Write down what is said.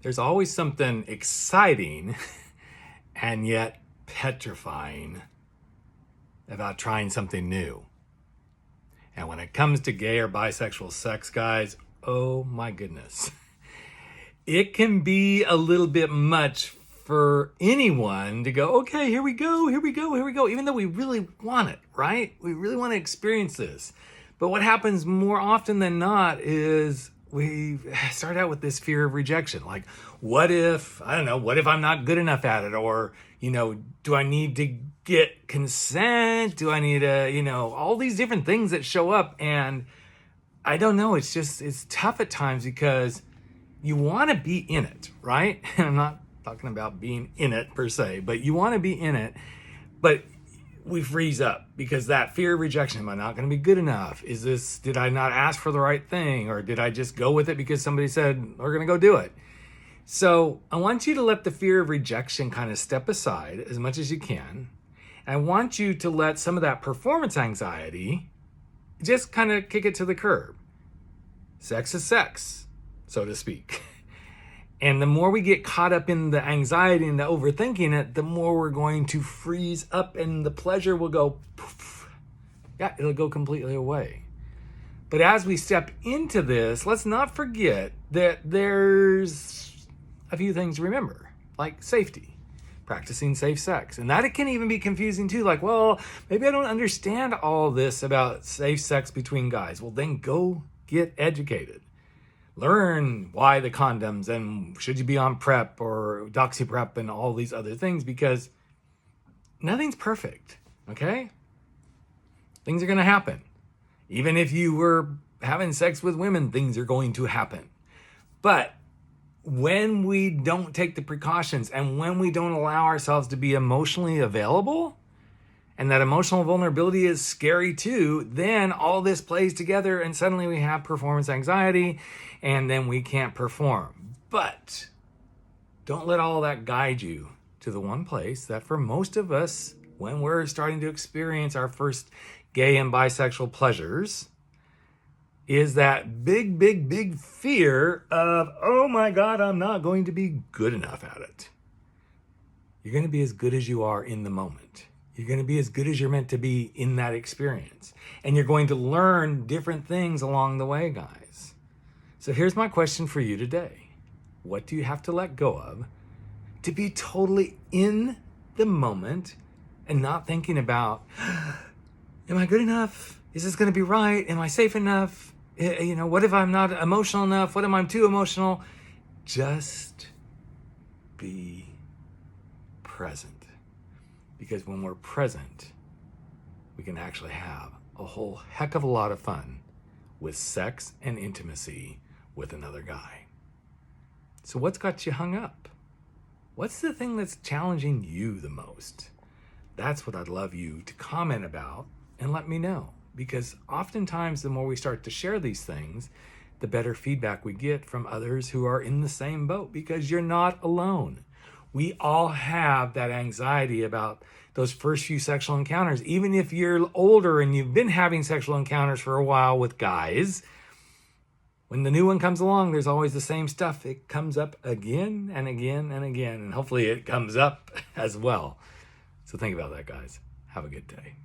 There's always something exciting and yet petrifying about trying something new. And when it comes to gay or bisexual sex, guys, oh my goodness. It can be a little bit much for anyone to go, okay, here we go, even though we really want it, right? We really want to experience this. But what happens more often than not is we start out with this fear of rejection. Like, what if I'm not good enough at it? Or, do I need to get consent? Do I need to, all these different things that show up. And I don't know, it's tough at times because you want to be in it, right? And I'm not talking about being in it per se, but you want to be in it. But we freeze up because that fear of rejection, am I not going to be good enough? Did I not ask for the right thing? Or did I just go with it because somebody said, we're going to go do it? So I want you to let the fear of rejection kind of step aside as much as you can. I want you to let some of that performance anxiety just kind of kick it to the curb. Sex is sex, so to speak. And the more we get caught up in the anxiety and the overthinking it, the more we're going to freeze up and the pleasure will go poof. Yeah, it'll go completely away. But as we step into this, let's not forget that there's a few things to remember, like safety, practicing safe sex. And that it can even be confusing too. Like, well, maybe I don't understand all this about safe sex between guys. Well, then go get educated. Learn why the condoms and should you be on PrEP or Doxy PrEP and all these other things, because nothing's perfect, okay? Things are going to happen. Even if you were having sex with women, things are going to happen. But when we don't take the precautions and when we don't allow ourselves to be emotionally available, and that emotional vulnerability is scary too, then all this plays together and suddenly we have performance anxiety and then we can't perform. But don't let all that guide you to the one place that for most of us, when we're starting to experience our first gay and bisexual pleasures, is that big fear of, oh my God, I'm not going to be good enough at it. You're going to be as good as you are in the moment. You're going to be as good as you're meant to be in that experience. And you're going to learn different things along the way, guys. So here's my question for you today. What do you have to let go of to be totally in the moment and not thinking about, am I good enough? Is this going to be right? Am I safe enough? What if I'm not emotional enough? What if I'm too emotional? Just be present. Because when we're present, we can actually have a whole heck of a lot of fun with sex and intimacy with another guy. So what's got you hung up? What's the thing that's challenging you the most? That's what I'd love you to comment about and let me know. Because oftentimes the more we start to share these things, the better feedback we get from others who are in the same boat, because you're not alone. We all have that anxiety about those first few sexual encounters. Even if you're older and you've been having sexual encounters for a while with guys, when the new one comes along, there's always the same stuff. It comes up again and again and again, and hopefully it comes up as well. So think about that, guys. Have a good day.